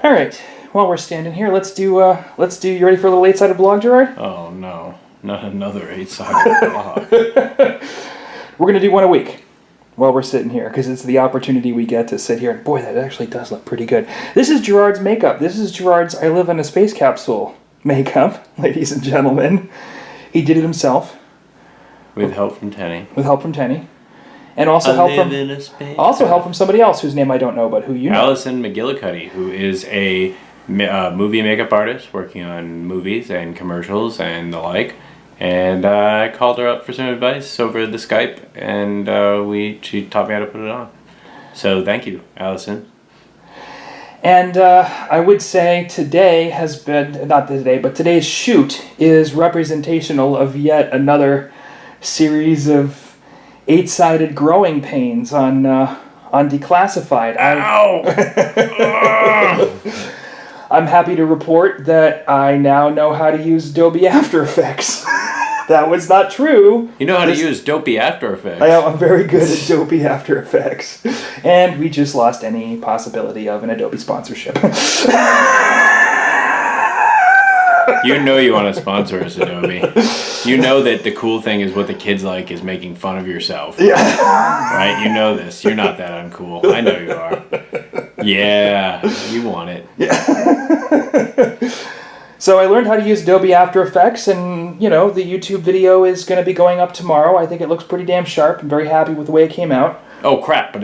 All right. While we're standing here, let's do. You ready for a little eight-sided blog, Gerard? Oh no, not another eight-sided blog. We're gonna do one a week while we're sitting here because it's the opportunity we get to sit here. And boy, that actually does look pretty good. This is Gerard's makeup. This is Gerard's "I Live in a Space Capsule" makeup, ladies and gentlemen. He did it himself. With help from Tenny. And also help from somebody else whose name I don't know, but who you know. Allison McGillicuddy, who is a movie makeup artist working on movies and commercials and the like. And I called her up for some advice over the Skype, and she taught me how to put it on. So thank you, Allison. And I would say today's shoot is representational of yet another series of eight-sided growing pains on Declassified. Ow! I'm happy to report that I now know how to use Adobe After Effects. That was not true. You know how to use Adobe After Effects. I'm very good at Adobe After Effects. And we just lost any possibility of an Adobe sponsorship. You know you want to sponsor us, Adobe. You know that the cool thing is what the kids like is making fun of yourself. Yeah. Right? You know this. You're not that uncool. I know you are. Yeah. You want it. Yeah. So I learned how to use Adobe After Effects, and, the YouTube video is going to be going up tomorrow. I think it looks pretty damn sharp. I'm very happy with the way it came out. Oh, crap.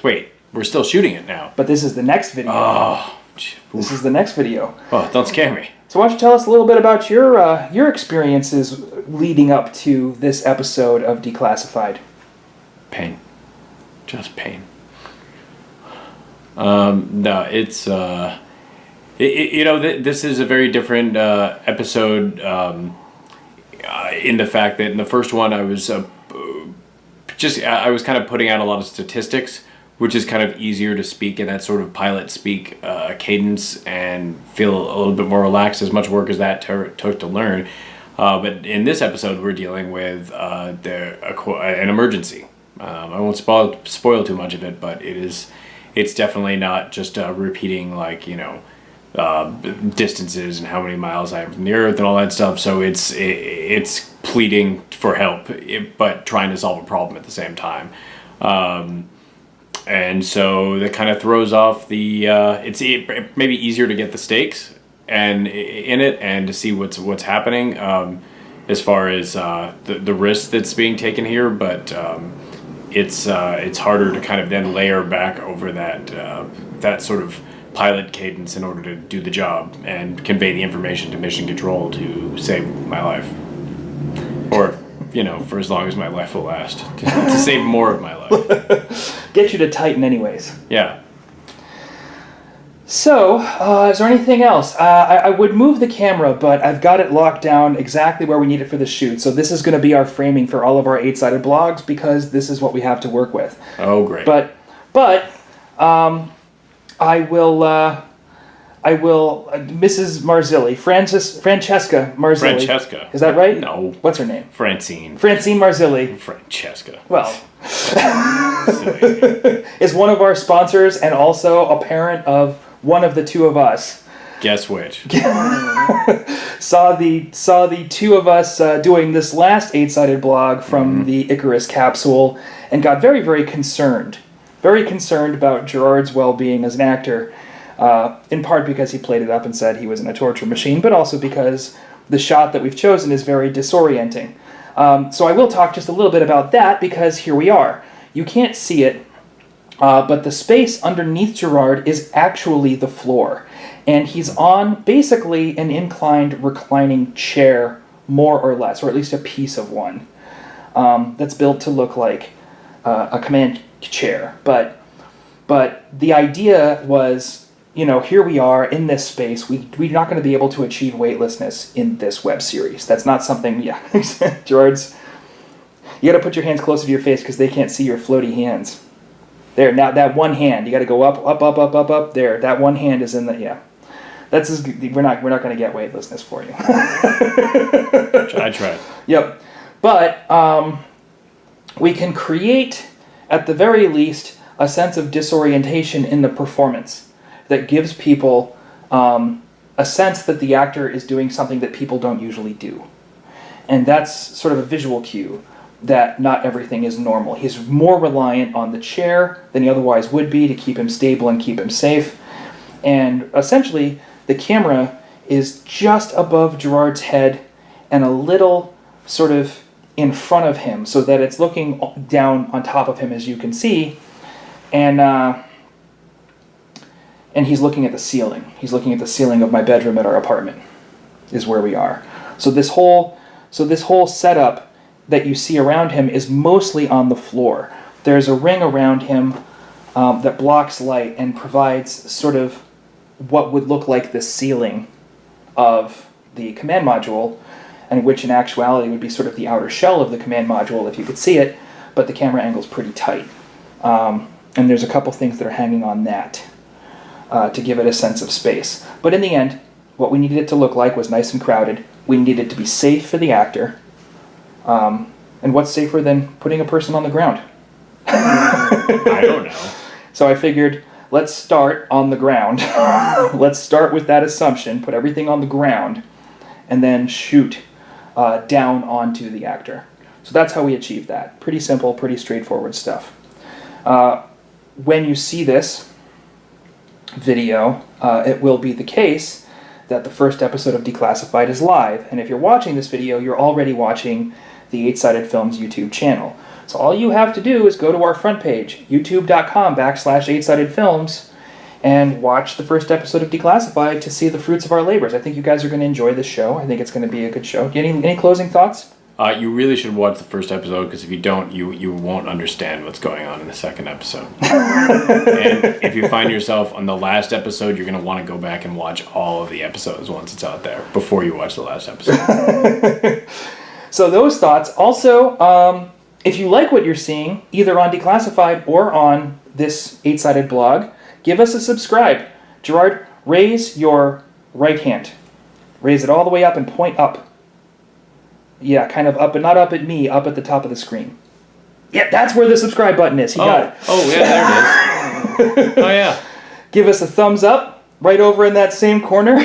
Wait. We're still shooting it now. But this is the next video. Oh. This is the next video. Oh, don't scare me. So why don't you tell us a little bit about your experiences leading up to this episode of Declassified? Pain. Just pain. No, it's... this is a very different episode in the fact that in the first one I was kind of putting out a lot of statistics, which is kind of easier to speak in that sort of pilot speak cadence and feel a little bit more relaxed, as much work as that took to learn. But in this episode, we're dealing with an emergency. I won't spoil too much of it, but it's definitely not just repeating distances and how many miles I am from the Earth and all that stuff. So it's pleading for help, but trying to solve a problem at the same time. And so that kind of throws off it's maybe easier to get the stakes and in it and to see what's happening as far as the risk that's being taken here. But it's harder to kind of then layer back over that sort of pilot cadence in order to do the job and convey the information to mission control to save my life, or for as long as my life will last, to save more of my life. Get you to Titan anyways. Yeah. So, is there anything else? I would move the camera, but I've got it locked down exactly where we need it for the shoot. So this is going to be our framing for all of our eight-sided blogs because this is what we have to work with. Oh, great. But I will, Mrs. Marzilli, Francesca Marzilli. Francesca. Is that right? No. What's her name? Francine Marzilli. Francesca. Well, is one of our sponsors and also a parent of one of the two of us. Guess which? Saw the two of us doing this last eight-sided blog from the Icarus capsule and got very, very concerned. Very concerned about Gerard's well-being as an actor, in part because he played it up and said he was in a torture machine, but also because the shot that we've chosen is very disorienting. So I will talk just a little bit about that because here we are. You can't see it, but the space underneath Gerard is actually the floor. And he's on basically an inclined reclining chair, more or less, or at least a piece of one, that's built to look like a command chair. But the idea was, here we are in this space. We're not going to be able to achieve weightlessness in this web series. That's not something, Gerard's, you got to put your hands closer to your face because they can't see your floaty hands. There, now that one hand, you got to go up, there. That one hand is in the, That's we're not going to get weightlessness for you. I tried. Yep. But we can create, at the very least, a sense of disorientation in the performance that gives people a sense that the actor is doing something that people don't usually do. And that's sort of a visual cue that not everything is normal. He's more reliant on the chair than he otherwise would be to keep him stable and keep him safe. And essentially, the camera is just above Gerard's head and a little sort of in front of him so that it's looking down on top of him, as you can see. And he's looking at the ceiling. He's looking at the ceiling of my bedroom at our apartment, is where we are. So this whole setup that you see around him is mostly on the floor. There's a ring around him that blocks light and provides sort of what would look like the ceiling of the command module, and which in actuality would be sort of the outer shell of the command module if you could see it, but the camera angle's pretty tight. And there's a couple things that are hanging on that to give it a sense of space. But in the end, what we needed it to look like was nice and crowded. We needed it to be safe for the actor. And what's safer than putting a person on the ground? I don't know. So I figured, let's start on the ground. Let's start with that assumption, put everything on the ground, and then shoot down onto the actor. So that's how we achieved that. Pretty simple, pretty straightforward stuff. When you see this video, it will be the case that the first episode of Declassified is live. And if you're watching this video, you're already watching the 8-Sided Films YouTube channel. So all you have to do is go to our front page, youtube.com/8sidedfilms, and watch the first episode of Declassified to see the fruits of our labors. I think you guys are going to enjoy this show. I think it's going to be a good show. Any closing thoughts? You really should watch the first episode, because if you don't, you won't understand what's going on in the second episode. And if you find yourself on the last episode, you're going to want to go back and watch all of the episodes once it's out there before you watch the last episode. So those thoughts. Also, if you like what you're seeing, either on Declassified or on this 8-Sided blog, give us a subscribe. Gerard, raise your right hand. Raise it all the way up and point up. Yeah, kind of up, but not up at me, up at the top of the screen. Yeah, that's where the subscribe button is. He got it. Oh, yeah, there it is. Oh, yeah. Give us a thumbs up right over in that same corner.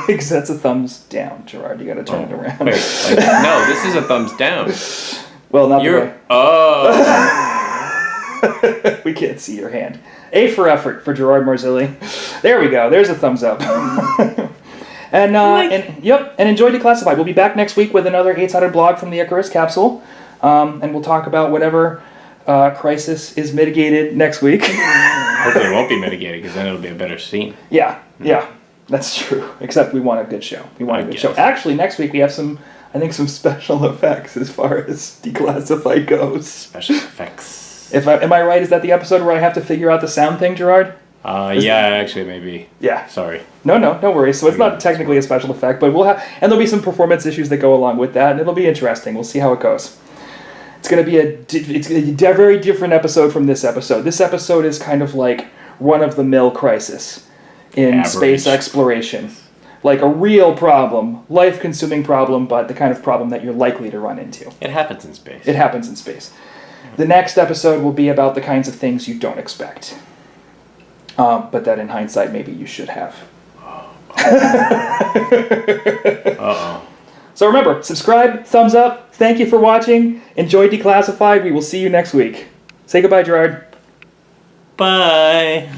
Because that's a thumbs down, Gerard. You got to turn it around. Wait, no, this is a thumbs down. Well, not the way. Oh. We can't see your hand. A for effort for Gerard Marzilli. There we go. There's a thumbs up. And enjoy Declassified. We'll be back next week with another 8-Sided blog from the Icarus capsule, and we'll talk about whatever crisis is mitigated next week. Hopefully it won't be mitigated, because then it'll be a better scene. Yeah, that's true. Except we want a good show. Show. Actually, next week we have some special effects as far as Declassified goes. Special effects. Am I right? Is that the episode where I have to figure out the sound thing, Gerard? Actually, maybe. Yeah. Sorry. No worries. So it's not technically a special effect, but and there'll be some performance issues that go along with that, and it'll be interesting. We'll see how it goes. It's going to be a very different episode from this episode. This episode is kind of like run-of-the-mill crisis in space exploration. Like a real problem, life-consuming problem, but the kind of problem that you're likely to run into. It happens in space. The next episode will be about the kinds of things you don't expect. But that in hindsight, maybe you should have. Uh-oh. So remember, subscribe, thumbs up, thank you for watching, enjoy Declassified, we will see you next week. Say goodbye, Gerard. Bye.